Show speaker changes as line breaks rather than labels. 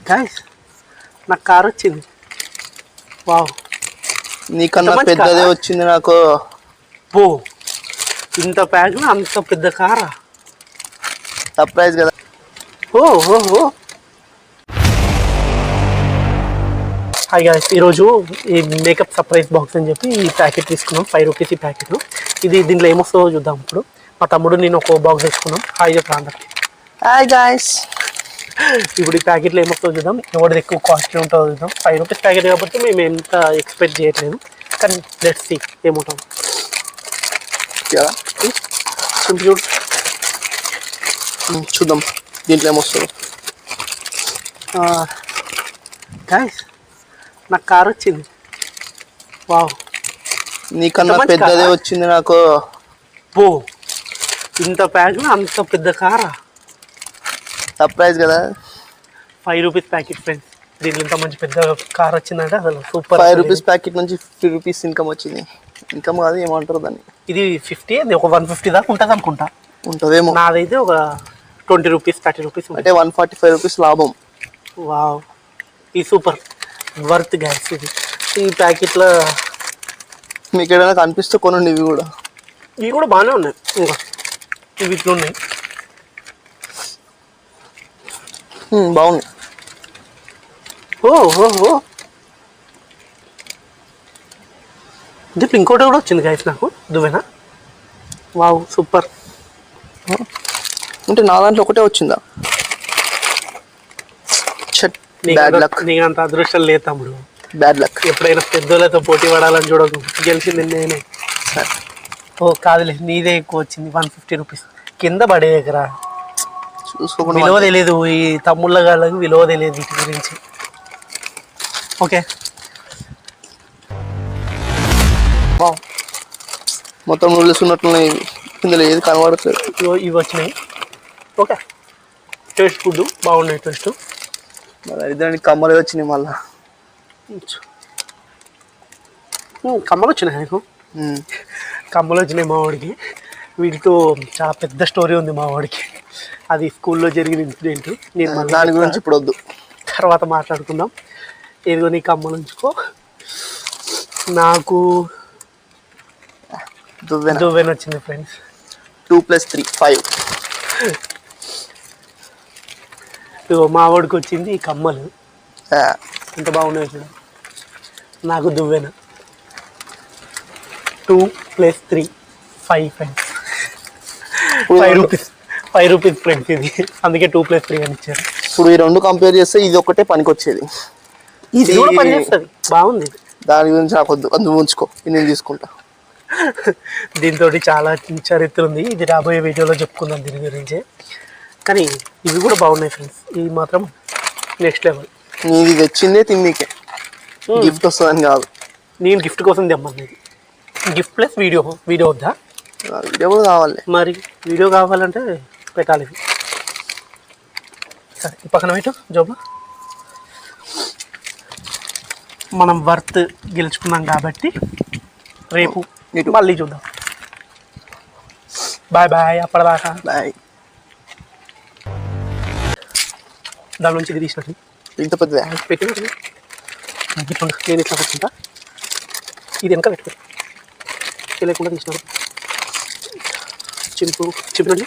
Guys నాకు car వచ్చింది. Wow,
నీకన్నా పెద్దదే వచ్చింది నాకు.
పో, ఇంత ప్యాక్ అంత పెద్ద కారా?
సర్ప్రైజ్ కదా.
ఓ ఓ ఓ హాయ్ గాయ్స్, ఈరోజు ఈ మేకప్ సర్ప్రైజ్ బాక్స్ అని చెప్పి ఈ ప్యాకెట్ తీసుకున్నాం. 5 రూపీస్ ఈ ప్యాకెట్. దీంట్లో ఏమొస్తుందో చూద్దాం. ఇప్పుడు మా తమ్ముడు నేను ఒక బాక్స్ తెచ్చుకున్నాం. హాయ్ చెప్పి అందరికి.
Hi guys.
ఇప్పుడు ఈ ప్యాకెట్లో ఏమొస్తుందో చూద్దాం. ఎవరిది ఎక్కువ కాస్ట్లీ ఉంటుందో చూద్దాం. 5 రూపీస్ ప్యాకెట్ కాబట్టి మేము ఎంత ఎక్స్పెక్ట్ చేయట్లేదు, కానీ లెట్స్ సీ ఏముంటాం.
చూద్దాం దీంట్లో ఏమొస్తుందో.
గాయ్స్ నాకు కార్ వచ్చింది. వావ్,
నీకన్నా పెద్దదే వచ్చింది నాకు.
పో, ఇంత ప్యాక్ అంత పెద్ద కారా?
సర్ప్రైజ్ కదా.
5 రూపీస్ ప్యాకెట్ ఫ్రెండ్స్. దీంట్లో ఇంత మంచి పెద్ద కార్ వచ్చిందంటే అసలు సూపర్.
5 రూపీస్ ప్యాకెట్ నుంచి 50 రూపీస్ ఇన్కమ్ వచ్చింది. ఇన్కమ్ కాదు, ఏమంటారు దాన్ని.
ఇది 50, అది ఒక 150 దాకా ఉంటుంది అనుకుంటా.
ఉంటుందేమో.
నాదైతే ఒక 20 రూపీస్ 30 రూపీస్
అంటే 145 రూపీస్ లాభం.
వావ్, ఈ సూపర్ వర్త్ గ్యాస్. ఇది ఈ ప్యాకెట్లో
మీకు ఏదైనా కనిపిస్తే కొనండి. ఇవి
కూడా బాగానే ఉన్నాయి. ఇంకా ఇవి ఇట్లా ఉన్నాయి.
బాగుంది.
ఓ ఓ ఓ దీంట్లో ఇంకోటి కూడా వచ్చింది గాయస్ నాకు. దువ్వెనా? Wow super.
అంటే నా దాంట్లో ఒకటే వచ్చిందా?
నీకంత అదృష్టం లేదు తమ్ముడు.
Bad luck.
ఎప్పుడైనా పెద్దోళ్ళతో పోటీ పడాలని చూడకు. గెలిచింది నేనే. ఓ కాదులే, నీదే ఎక్కువ వచ్చింది. 150 రూపీస్ కింద పడే దగ్గర
చూసుకోకుండా
విలువ తెలియదు. ఈ తమ్ముళ్ళ గాళ్ళకి విలువ తెలియదు వీటి గురించి. ఓకే,
మొత్తం నూడిల్స్ ఉన్నట్టున్నాయి. ఇందులో ఏది కనబడట్లేదు.
ఇవి వచ్చినాయి. ఓకే, టేస్ట్ ఫుడ్ బాగున్నాయి. టేస్ట్
ఇద్దరికి కమ్మలే వచ్చినాయి. మళ్ళా
కమ్మలు వచ్చినాయి. నీకు కమ్మలు వచ్చినాయి మా వాడికి. వీటితో చాలా పెద్ద స్టోరీ ఉంది మా వాడికి. అది స్కూల్లో జరిగిన ఇన్సిడెంట్. నేను
దాని గురించి ఇప్పుడు వద్దు,
తర్వాత మాట్లాడుకుందాం. ఏదిగో నీ కమ్మలు ఉంచుకో. నాకు దువ్వెన వచ్చింది ఫ్రెండ్స్.
2 + 3 5.
ఇగో మా వాడికి వచ్చింది ఈ కమ్మలు. ఎంత బాగున్నాయి చూడ. నాకు దువ్వెన. 2 + 3 5 ఫ్రెండ్స్. 5 రూపీస్ 5 రూపీస్ ఫ్రెండ్స్ ఇది. అందుకే 2 + 3 అని ఇచ్చారు.
ఇప్పుడు ఈ రెండు కంపేర్ చేస్తే ఇది ఒకటే పనికొచ్చేది.
ఇది కూడా పనిచేస్తుంది, బాగుంది.
దాని గురించి నాకు వద్దు, అందుకు ఉంచుకో. నేను తీసుకుంటా.
దీంతో చాలా చరిత్ర ఉంది. ఇది రాబోయే వీడియోలో చెప్పుకుందాం దీని గురించి. కానీ ఇవి కూడా బాగున్నాయి ఫ్రెండ్స్. ఇవి మాత్రం నెక్స్ట్ లెవెల్.
నీది తెచ్చిందే తిన్నీకే, గిఫ్ట్ వస్తుందని కాదు.
నేను గిఫ్ట్ కోసం తెమ్మన్నది. గిఫ్ట్ ప్లస్ వీడియో వద్దా?
వీడియో కూడా కావాలి.
మరి వీడియో కావాలంటే పెట్టాలి. సరే, ఈ పక్కన పెట్టు జోబా. మనం వర్త్ గెలుచుకున్నాం కాబట్టి రేపు మళ్ళీ చూద్దాం. Bye bye. అప్పటిదాకా
బాయ్.
దాని నుంచి ఇది తీసినట్టు
ఇంత పెద్ద
పెట్టినట్టు నేను ఇట్లా పెట్టుకుంటా. ఇది వెనక పెట్టుకో, లేకుండా తీసినారు. చింపినండి.